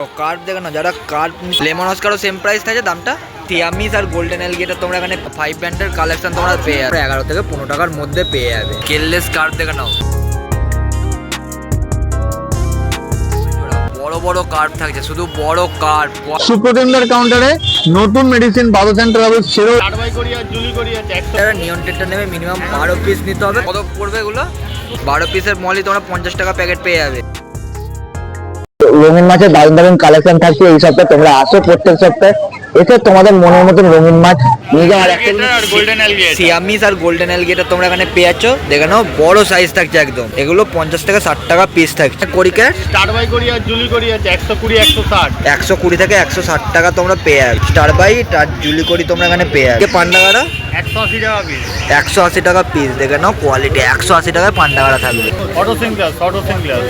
Curve দেখো না, যারা কার্ভ লেমন অস্কারও সেম প্রাইস থাকে দামটা। থিয়ামিস আর গোল্ডেন এলগেটা তোমরা এখানে 5 ব্র্যান্ডের কালেকশন তোমরা পেয়ে যাবে 11 থেকে 15 টাকার মধ্যে পেয়ে যাবে। কেললেস কার্ভ দেখে নাও, বড় বড় কার্ভ থাকছে, শুধু বড় কার্ভ। সুপ্রতিমদার কাউন্টারে নতুন মেডিসিন বাদোসেন ট্রাভেলস ছেড়েও যারা নিয়ন টেটটা নেবে মিনিমাম 12 পিস নিতে হবে। কত পড়বে এগুলো? 12 পিসের মলই তোমরা 50 টাকা প্যাকেট পেয়ে যাবে। রঙিন মাছের দারুণ দারুণ কালেকশন থাকছে এই সপ্তাহে। তোমরা আসো প্রত্যেক সপ্তাহে, এসে তোমাদের মনের মতন রঙিন মাছ নিয়ে যাও। আর একটা সিয়ামিস আর গোল্ডেন এলগেটা তোমরা এখানে পেয়ে যাচ্ছ, দেখে নাও বড় সাইজ থাকছে একদম। এগুলো 50 থেকে 60 টাকা পিস থাকছে। করিক্যাট স্টার বাই করি আর জুলি করি আছে 120 160 120 থেকে 160 টাকা তোমরা পেয়ে যাবে। স্টার বাইট আর জুলি করি তোমরা এখানে পেয়ে যাবে। পান্ডাগাড়া 180 টাকা পিস, 180 টাকা পিস। দেখে নাও কোয়ালিটি, 180 টাকায় পান্ডাগাড়া থাকবে। অটো সিঙ্গলাস 180 টাকা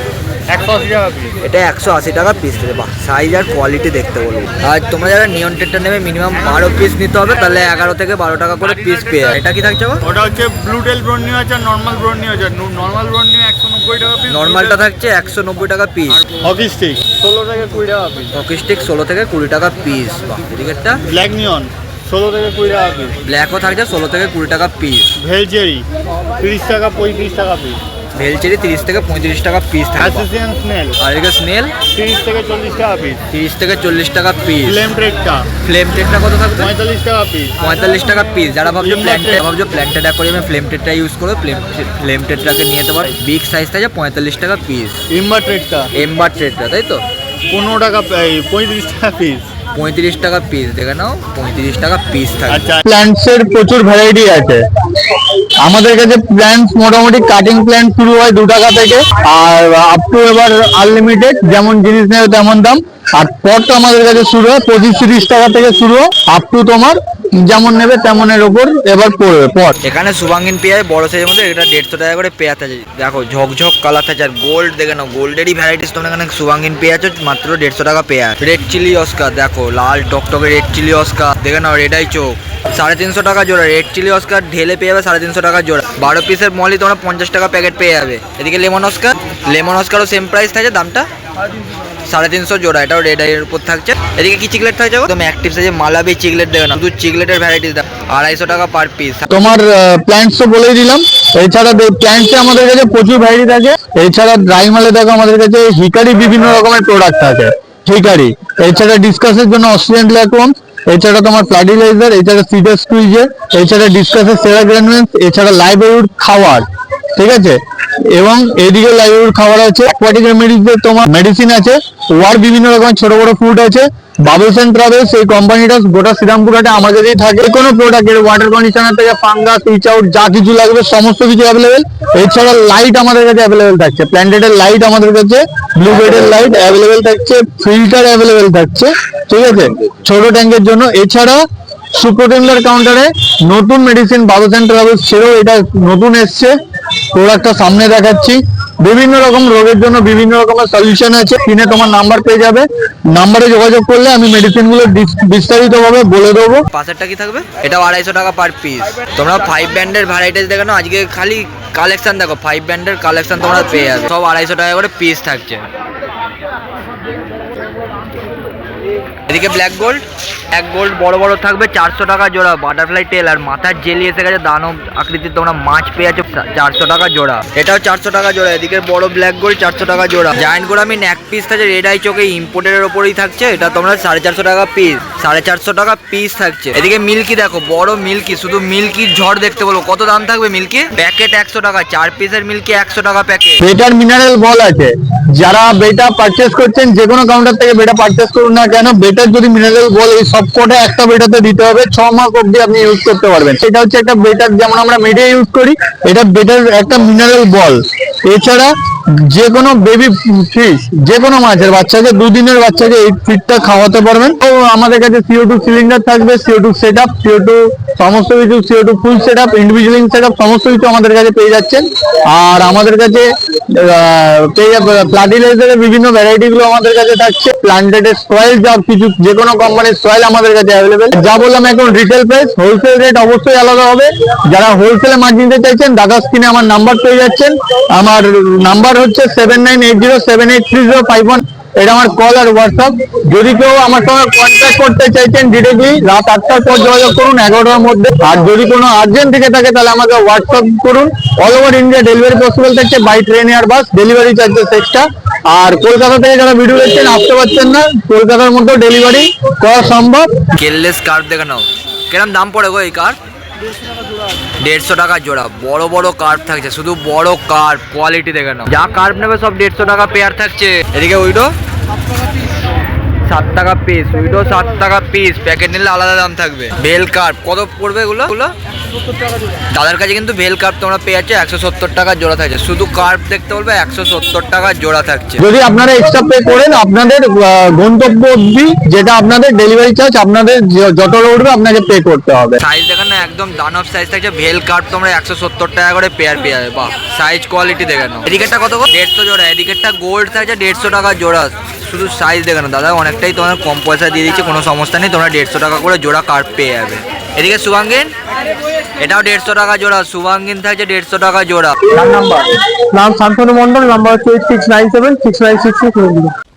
পিস। এটা 180 টাকা পিস দেবে। বাহ, সাইজ আর কোয়ালিটি দেখতে বলবো। আর তোমরা যারা নিয়ন টেটটা নেবে মিনিমাম 12 পিস নিতে হবে, তাহলে 11 থেকে 12 টাকা করে পিস পেয়ে যাবে। এটা কি থাকছে? ওটা হচ্ছে ব্লু টেল ব্রোনিও আছে আর নরমাল ব্রোনিও আছে। নরমাল ব্রোনিও 190 টাকা পিস, নরমালটা থাকছে 190 টাকা পিস। হকি স্টিক 16 থেকে 20 টাকা পিস। হকি স্টিক 16 থেকে 20 টাকা পিস। বাহ, এদিকেরটা ব্ল্যাক নিয়ন 16 থেকে 20 টাকা পিস। ব্ল্যাকও থাকছে 16 থেকে 20 টাকা পিস। ভেলচেরি 30 টাকা 35 টাকা পিস। ভেলচেরি 30 থেকে 35 টাকা পিস থাকবে। অ্যাসোসিয়েশন স্নেল আর এদিকে স্নেল 30 থেকে 40 টাকা পিস। 30 থেকে 40 টাকা পিস। ফ্লেম ট্রেডটা ফ্লেম টেটটা কত থাকবে? 45 টাকা পিস। 45 টাকা পিস। যারা ভাবছো প্ল্যান্টেড অ্যাকোয়ারিয়ামে ফ্লেম টেটটা ইউজ করো, ফ্লেম টেটটাকে নিয়ে যেতে পারো। বিগ সাইজ থাকে 45 টাকা পিস। ইম্বার ট্রেডটা এম্বার ট্রেটটা, তাই তো 15 টাকা 35 টাকা পিস। 35 টাকা পিস। দেখে নাও 35 টাকা পিস থাকে। আচ্ছা, প্ল্যান্টসের প্রচুর ভ্যারাইটি আছে আমাদের কাছে। প্ল্যান্টস মোটামুটি কাটিং প্ল্যান্ট শুরু হয় 2 টাকা থেকে, আর আপ টু এবার আনলিমিটেড, যেমন জিনিস নেবে তেমন দাম। আর পট আমাদের কাছে শুরু হয় 25-30 টাকা থেকে শুরু হয়, আপ টু তোমার যেমন নেবে তেমনের ওপর এবার পড়বে পট। এখানে সুবাঙ্গিন পেঁয়াজ বড় সাইজের মধ্যে, এটা 150 টাকা করে পেঁয়াজ আছে। দেখো ঝকঝক কালার থাকে। আর গোল্ড দেখে নাও, গোল্ডেরই ভ্যারাইটিস তোমরা এখানে সুবাঙ্গিন পেঁয়াজ মাত্র 150 টাকা পেঁয়াজ। রেড চিলি অস্কার দেখো, লাল টকটকে রেড চিলি অস্কার দেখে নাও, রেডাই চোখ 350 টাকা জোড়া। রেড চিলি অস্কার ঢেলে পেয়ে যাবে 350 টাকা জোড়া। 12 পিসের মলই তোমরা 50 টাকা প্যাকেট পেয়ে যাবে। এদিকে লেমন অস্কারও সেম প্রাইস থাকে, দামটা 350 জোড়া। এটাও রেড আইয়ের উপর থাকছে। এদিকে কি চিকলেট থাকছে? একদম অ্যাক্টিভ সাইজে মালাবি চিকলেট দেবে না, শুধু চিকলেটের ভ্যারাইটিস দাম 250 টাকা পার পিস। তোমার প্ল্যান্টস তো বলেই দিলাম। এছাড়া প্ল্যান্টসে আমাদের কাছে প্রচুর ভ্যারাইটি থাকে। এছাড়া ড্রাই মালে দেখো আমাদের কাছে হিকারি বিভিন্ন রকমের প্রোডাক্ট আছে। হিকারি এছাড়া ডিসকাসের জন্য অস্ট্রেলিয়ান ব্ল্যাকওয়ার্ম, এছাড়া তোমার ফার্টিলাইজার, এছাড়া সিডার স্কুইজার, এছাড়া ডিসকাসের সেরা গ্রানুলেন্স, এছাড়া লাইভউড খাবার, ঠিক আছে। এবং এদিকে লাইভউড খাবার আছে। অ্যাকোয়াটিক রেমেডিজের তোমার মেডিসিন আছে। ওয়ার বিভিন্ন রকমের ছোট বড় ফুড আছে। বাবলসেন ট্রাভেলস এই কোম্পানিটা গোটা শ্রীরামপুরহাটে আমাদেরই থাকে। কোনো প্রোডাক্টের ওয়াটার কন্ডিশনার থেকে ফাঙ্গাস সুইচ আউট যা কিছু লাগবে সমস্ত কিছু অ্যাভেলেবেল। এছাড়া লাইট আমাদের কাছে অ্যাভেলেবেল থাকছে। প্ল্যান্টেডের লাইট আমাদের কাছে, ব্লুবেডের লাইট অ্যাভেলেবেল থাকছে, ফিল্টার অ্যাভেলেবেল থাকছে, ঠিক আছে, ছোট ট্যাঙ্কের জন্য। এছাড়া সুপ্রতিমদার কাউন্টারে নতুন মেডিসিন বাদোসেন ট্রাভেলস ছেড়েও এটা নতুন এসছে। প্রোডাক্টটা সামনে দেখাচ্ছি। বিভিন্ন রকম রোগের জন্য বিভিন্ন রকমের সলিউশন আছে। স্ক্রিনে তোমার নাম্বার পেয়ে যাবে, নাম্বারে যোগাযোগ করলে আমি মেডিসিনগুলো বিস্তারিতভাবে বলে দেবো। পাশেরটা কি থাকবে? এটাও 250 টাকা পার পিস। তোমরা 5 ব্র্যান্ডের ভ্যারাইটিস দেখো না, আজকে খালি কালেকশন দেখো, 5 ব্র্যান্ডের কালেকশন তোমরা পেয়ে যাবে। সব 250 টাকা করে পিস থাকছে। এদিকে ব্ল্যাক গোল্ড বড় বড় থাকবে 400 টাকা জোড়া। বাটারফ্লাই টেল আর মাথার জেলি এসে গেছে, দানব আকৃতির তোমরা মাছ পেয়ে যাচ্ছ 400 টাকা জোড়া। এটাও 400 টাকা জোড়া। এদিকে বড় ব্ল্যাক গোল্ড 400 টাকা জোড়া। জায়ান্ট গোরামিন এক পিস থাকছে, রেড আই চোখে ইম্পোর্টের ওপরেই থাকছে। এটা তোমরা 450 টাকা পিস, 450 টাকা পিস থাকছে। এদিকে মিল্কি দেখো, বড় মিল্কি, শুধু মিল্কির ঝড় দেখতে বলো। কত দাম থাকবে মিল্কি? প্যাকেট 100 টাকা, 4 পিসের মিল্কি 100 টাকা প্যাকেট। বেটার মিনারেল বল আছে। যারা বেটা পারচেস করছেন যে কোনো কাউন্টার থেকে বেটা পারচেস করুন না কেন, বেটার যদি মিনারেল বল এই সব কটা একটা বেটাতে দিতে হবে। 6 মাস অব্দি আপনি ইউজ করতে পারবেন। সেটা হচ্ছে একটা বেটার, যেমন আমরা মিডিয়া ইউজ করি, এটা বেটার একটা মিনারেল বল। এছাড়া যে কোনো বেবি ফিশ, যে কোনো মাছের বাচ্চাকে, 2 দিনের বাচ্চাকে এই ফিডটা খাওয়াতে পারবেন। তো আমাদের কাছে CO2 সিলিন্ডার থাকবে, CO2 সেট আপ, CO2 সমস্ত কিছু, CO2 full set up, individually set up সমস্ত কিছু আমাদের কাছে পেয়ে যাচ্ছেন। আর আমাদের কাছে ফার্টিলাইজারের বিভিন্ন ভ্যারাইটি গুলো আমাদের কাছে থাকছে। প্ল্যান্টেডের সয়েল, যা কিছু যে কোনো কোম্পানির সয়েল আমাদের কাছে অ্যাভেলেবেল। যা বললাম এখন রিটেল প্রাইস, হোলসেল রেট অবশ্যই আলাদা হবে। যারা হোলসেলে মাছ নিতে চাইছেন, দাদা স্ক্রিনে আমার নাম্বার পেয়ে যাচ্ছেন। আমার নাম্বার হচ্ছে 7980783051। এটা আমার কল আর হোয়াটসঅ্যাপ। যদি কেউ আমার সঙ্গে কন্ট্যাক্ট করতে চাইছেন ডিরেক্টলি রাত 8টার পর যোগাযোগ করুন 11টার মধ্যে। আর যদি কোনো আর্জেন্ট থেকে থাকে তাহলে আমাকে হোয়াটসঅ্যাপ করুন। All over India delivery possible থাকছে বাই ট্রেন আর বাস, ডেলিভারি চার্জেস এক্সট্রা। আর কলকাতা থেকে যারা ভিডিও দেখছেন আসতে পারছেন না, কলকাতার মধ্যেও ডেলিভারি করা সম্ভব। কেললেস কার্ভ দেখে নাও, কিরম দাম পড়ে গো এই কার্ভ? 150 টাকা জোড়া। বড় বড় কার্ভ থাকছে, শুধু বড় কার্ভ, কোয়ালিটি দেখে নাও। যা কার্ভ নেবে সব 150 টাকা পেয়ার থাকছে। এদিকে উইডো 7 টাকা পিস, উইডো 7 টাকা পিস। প্যাকেট নিলে আলাদা দাম থাকবে। ভেল কার্ভ কত পড়বে এগুলো? দাদার কাছে কিন্তু ভেল কার্ভ তোমরা পেয়ে যাচ্ছে 170 টাকা জোড়া থাকছে। শুধু কার্ভ দেখতে বলবে 170 টাকা জোড়া থাকছে। যদি আপনারা এক্সট্রা পে করেন আপনাদের গন্তব্য অবধি, যেটা আপনাদের ডেলিভারি চার্জ আপনাদের যত উঠবে আপনাকে পে করতে হবে। সাইজ দেখেন না, একদম দানব সাইজ থাকছে। ভেল কার্ভ তোমরা 170 টাকা করে পেয়ার পেয়ে যাবে। বাহ, সাইজ কোয়ালিটি দেখে নাও। এদিকেরটা কত? 150 জোড়া। এদিকেরটা গোল্ড থাকছে 150 টাকা জোড়া। শুধু সাইজ দেখে নাও দাদা, অনেকটাই তোমার কম পয়সা দিয়ে দিচ্ছে, কোনো সমস্যা নেই। তোমরা 150 টাকা করে জোড়া কার্ভ পেয়ে যাবে। এদিকে শুভাঙ্গিন, এটাও 150 টাকা জোড়া। শুভাঙ্গিন থাকছে 150 টাকা জোড়া। নাম শান্তনু মন্ডল, নাম্বার হচ্ছে 8697 6966।